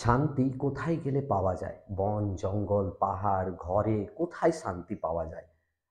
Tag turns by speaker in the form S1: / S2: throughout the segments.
S1: শান্তি কোথায় গেলে পাওয়া যায়? বন, জঙ্গল, পাহাড়, ঘরে কোথায় শান্তি পাওয়া যায়?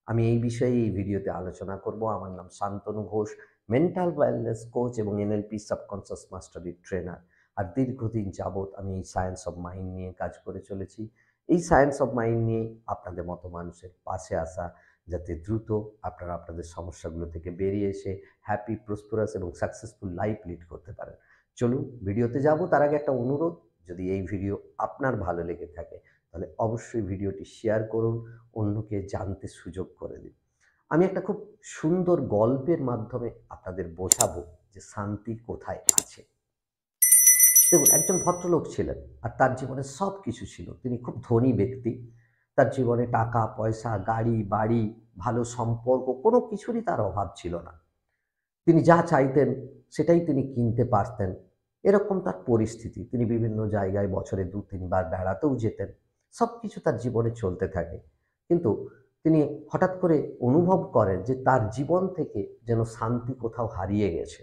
S1: আমি এই বিষয়ে এই ভিডিওতে আলোচনা করব। আমার নাম Shantanu Ghosh, mental wellness coach এবং এনএলপি সাবকনসিয়াস মাস্টারি ট্রেনার। আর দীর্ঘদিন যাবৎ আমি এই সায়েন্স অফ মাইন্ড নিয়ে কাজ করে চলেছি। এই সায়েন্স অফ মাইন্ড নিয়ে আপনাদের মতো মানুষের পাশে আসা, যাতে দ্রুত আপনারা আপনাদের সমস্যাগুলো থেকে বেরিয়ে এসে হ্যাপি, প্রসপারাস এবং সাকসেসফুল লাইফ লিড করতে পারেন। চলুন ভিডিওতে যাব। তার আগে একটা অনুরোধ, যদি এই ভিডিও আপনার ভালো লেগে থাকে তাহলে অবশ্যই ভিডিওটি শেয়ার করুন, অন্যকে জানতে সুযোগ করে দিন। আমি একটা খুব সুন্দর গল্পের মাধ্যমে আপনাদের বোঝাবো যে শান্তি কোথায় আছে। দেখুন, একজন ভদ্রলোক ছিলেন আর তার জীবনে সব কিছু ছিল। তিনি খুব ধনী ব্যক্তি। তার জীবনে টাকা পয়সা, গাড়ি বাড়ি, ভালো সম্পর্ক, কোনো কিছুরই তার অভাব ছিল না। তিনি যা চাইতেন সেটাই তিনি কিনতে পারতেন। এরকম তার পরিস্থিতি। তিনি বিভিন্ন জায়গায় বছরে ২-৩ বার বেড়াতেও যেতেন। সবকিছু তার জীবনে চলতে থাকে। কিন্তু তিনি হঠাৎ করে অনুভব করেন যে তার জীবন থেকে যেন শান্তি কোথাও হারিয়ে গেছে।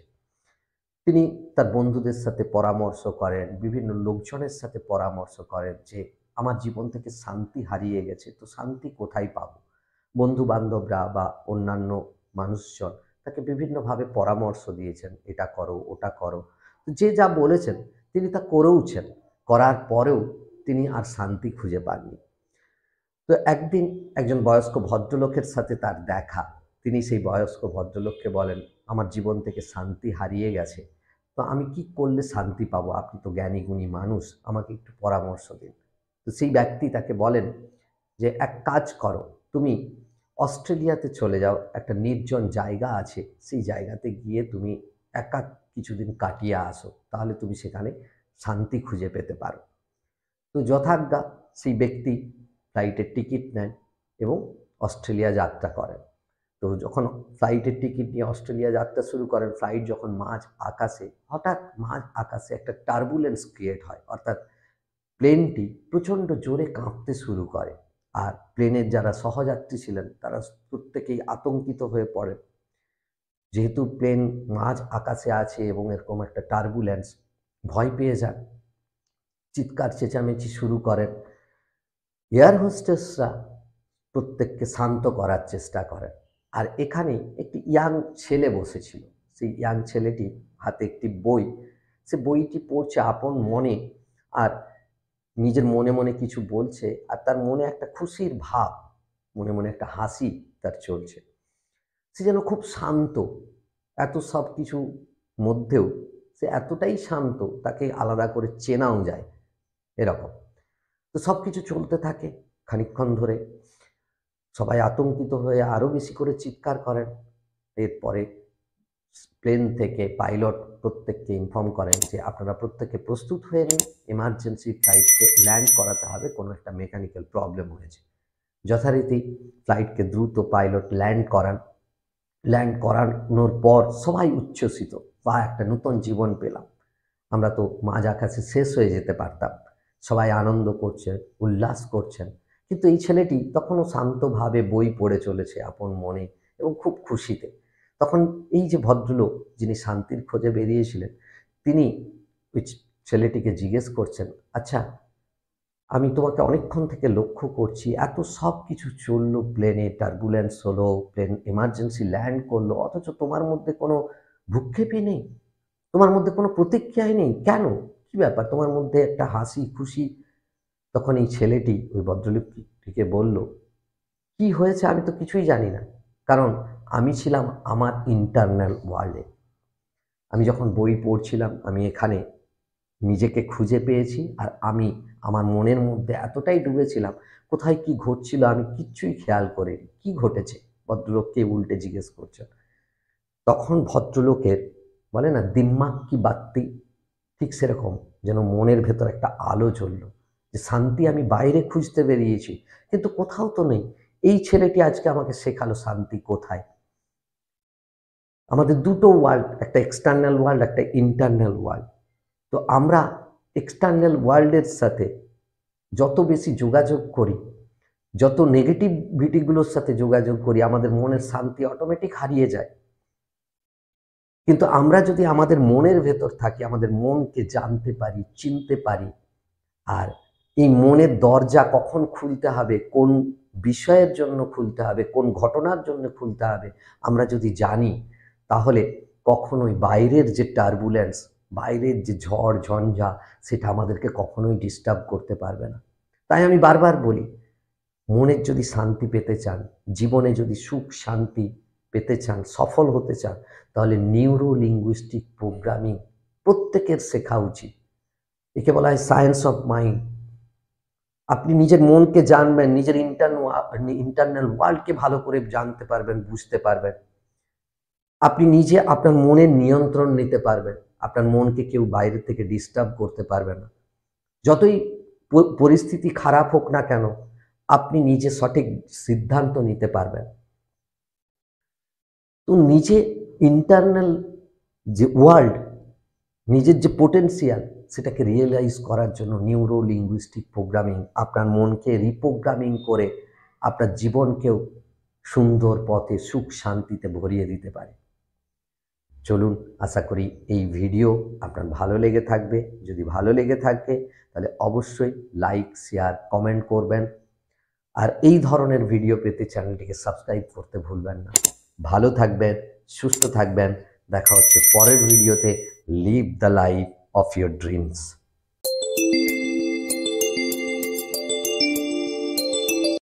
S1: তিনি তার বন্ধুদের সাথে পরামর্শ করেন, বিভিন্ন লোকজনের সাথে পরামর্শ করেন যে আমার জীবন থেকে শান্তি হারিয়ে গেছে, তো শান্তি কোথায় পাবো? বন্ধু-বান্ধবরা বা অন্যান্য মানুষজন তাকে বিভিন্নভাবে পরামর্শ দিয়েছেন, এটা করো, ওটা করো। যে যা বলেছেন তিনি তা করেওছেন। করার পরেও তিনি আর শান্তি খুঁজে পাননি। তো একদিন একজন বয়স্ক ভদ্রলোকের সাথে তার দেখা। তিনি সেই বয়স্ক ভদ্রলোককে বলেন, আমার জীবন থেকে শান্তি হারিয়ে গেছে। তো আমি কি করলে শান্তি পাবো? আপনি তো জ্ঞানী গুণী মানুষ, আমাকে একটু পরামর্শ দিন। তো সেই ব্যক্তি তাকে বলেন যে, এক কাজ করো, তুমি অস্ট্রেলিয়াতে চলে যাও। একটা নির্জন জায়গা আছে, সেই জায়গাতে গিয়ে তুমি একা কিছুদিন কাটিয়ে আসো, তাহলে তুমি সেখানে শান্তি খুঁজে পেতে পারো। তো যথাজ্ঞা সেই ব্যক্তি ফ্লাইটের টিকিট নেন এবং অস্ট্রেলিয়া যাত্রা করেন। তো যখন ফ্লাইটের টিকিট নিয়ে অস্ট্রেলিয়া যাত্রা শুরু করেন, ফ্লাইট যখন মাঝ আকাশে, হঠাৎ মাঝ আকাশে একটা টার্বুলেন্স ক্রিয়েট হয়। অর্থাৎ প্লেনটি প্রচণ্ড জোরে কাঁপতে শুরু করে। আর প্লেনের যারা সহযাত্রী ছিলেন তারা প্রত্যেকেই আতঙ্কিত হয়ে পড়েন। যেহেতু প্লেন মাঝ আকাশে আছে এবং এরকম একটা টার্বুলেন্স, ভয় পেয়ে যান, চিৎকার চেঁচামেচি শুরু করেন। এয়ার হোস্টেসরা প্রত্যেককে শান্ত করার চেষ্টা করেন। আর এখানে একটি ইয়াং ছেলে বসেছিল। সেই ইয়াং ছেলেটি হাতে একটি বই। সে বইটি পড়ছে আপন মনে, আর নিজের মনে মনে কিছু বলছে, আর তার মনে একটা খুশির ভাব, মনে মনে একটা হাসি তার চলছে। সে যেন খুব শান্ত। এত সব কিছু মধ্যেও সে এতটাই শান্ত, তাকে আলাদা করে চেনাও যায় এরকম। তো সব কিছু চলতে থাকে খানিকক্ষণ ধরে। সবাই আতঙ্কিত হয়ে আরও বেশি করে চিৎকার করেন। এরপরে প্লেন থেকে পাইলট প্রত্যেককে ইনফর্ম করেন যে আপনারা প্রত্যেকে প্রস্তুত হয়ে নিন, এমার্জেন্সি ফ্লাইটকে ল্যান্ড করাতে হবে, কোনো একটা মেকানিক্যাল প্রবলেম হয়েছে। যথারীতি ফ্লাইটকে দ্রুত পাইলট ল্যান্ড করান। ল্যান্ড করানোর পর সবাই উচ্ছ্বসিত, বা একটা নতুন জীবন পেলাম, আমরা তো মাঝ আকাশে শেষ হয়ে যেতে পারতাম। সবাই আনন্দ করছেন, উল্লাস করছেন। কিন্তু এই ছেলেটি তখনও শান্তভাবে বই পড়ে চলেছে আপন মনে এবং খুব খুশিতে। তখন এই যে ভদ্রলোক, যিনি শান্তির খোঁজে বেরিয়েছিলেন, তিনি ওই ছেলেটিকে জিজ্ঞেস করছেন, আচ্ছা, আমি তোমাকে অনেকক্ষণ থেকে লক্ষ্য করছি, এত সব কিছু চললো, প্লেনে টার্বুলেন্স হলো, প্লেন এমার্জেন্সি ল্যান্ড করলো, অথচ তোমার মধ্যে কোনো ভ্রুক্ষেপই নেই, তোমার মধ্যে কোনো প্রতিক্রিয়াই নেই, কেন? কি ব্যাপার? তোমার মধ্যে একটা হাসি খুশি। তখন এই ছেলেটি ওই ভদ্রলোকটিকে বলল, কি হয়েছে আমি তো কিছুই জানি না, কারণ আমি ছিলাম আমার ইন্টারনাল ওয়ার্ল্ডে। আমি যখন বই পড়ছিলাম আমি এখানে নিজেকে খুঁজে পেয়েছি, আর আমি আমার মনের মধ্যে এতটাই ডুবেছিলাম, কোথায় কি ঘটছিল আমি কিচ্ছুই খেয়াল করিনি। কি ঘটেছে? ভদ্রলোককে উল্টে জিজ্ঞেস করছেন। তখন ভদ্রলোকের, বলে না দিম্মাগ কি বাত্তি, ঠিক সেরকম যেন মনের ভেতর একটা আলো জ্বলল, যে শান্তি আমি বাইরে খুঁজতে বেরিয়েছি কিন্তু কোথাও তো নেই। এই ছেলেটি আজকে আমাকে শেখালো শান্তি কোথায়। আমাদের দুটো ওয়ার্ল্ড, একটা এক্সটার্নাল ওয়ার্ল্ড, একটা ইন্টারনাল ওয়ার্ল্ড। তো আমরা এক্সটার্নাল ওয়ার্ল্ডের সাথে যত বেশি যোগাযোগ করি, যত নেগেটিভিটিগুলোর সাথে যোগাযোগ করি, আমাদের মনের শান্তি অটোমেটিক হারিয়ে যায়। কিন্তু আমরা যদি আমাদের মনের ভেতর থাকি, আমাদের মনকে জানতে পারি, চিনতে পারি, আর এই মনের দরজা কখন খুলতে হবে, কোন বিষয়ের জন্য খুলতে হবে, কোন ঘটনার জন্য খুলতে হবে, আমরা যদি জানি তাহলে কখনোই বাইরের যে টার্বুলেন্স, বাইরের যে ঝড় ঝঞ্ঝা, সেটা আমাদেরকে কখনোই ডিস্টার্ব করতে পারবে না। তাই আমি বারবার বলি, মনের যদি শান্তি পেতে চান, জীবনে যদি সুখ শান্তি পেতে চান, সফল হতে চান, তাহলে নিউরো লিঙ্গুইস্টিক প্রোগ্রামিং প্রত্যেকের শেখা উচিত। একে বলা হয় সায়েন্স অফ মাইন্ড। আপনি নিজের মনকে জানবেন, নিজের ইন্টারনাল ওয়ার্ল্ডকে ভালো করে জানতে পারবেন, বুঝতে পারবেন। আপনি নিজে আপনার মনের নিয়ন্ত্রণ নিতে পারবেন। আপনার মনকে কেউ বাইরে থেকে ডিস্টার্ব করতে পারবে না। যতই পরিস্থিতি খারাপ হোক না কেন, আপনি নিজে সঠিক সিদ্ধান্ত নিতে পারবেন। তো নিজে ইন্টারনাল যে ওয়ার্ল্ড, নিজের যে পোটেনশিয়াল, সেটাকে রিয়েলাইজ করার জন্য নিউরো লিঙ্গুইস্টিক প্রোগ্রামিং আপনার মনকে রিপ্রোগ্রামিং করে আপনার জীবনকেও সুন্দর পথে সুখ শান্তিতে ভরিয়ে দিতে পারে। চলুন, আশা করি এই ভিডিও আপনার ভালো লেগে থাকবে। যদি ভালো লেগে থাকে তাহলে অবশ্যই লাইক, শেয়ার, কমেন্ট করবেন। আর এই ধরনের ভিডিও পেতে চ্যানেলটিকে সাবস্ক্রাইব করতে ভুলবেন না। ভালো থাকবেন, সুস্থ থাকবেন। দেখা হচ্ছে পরের ভিডিওতে। Live the life of your dreams.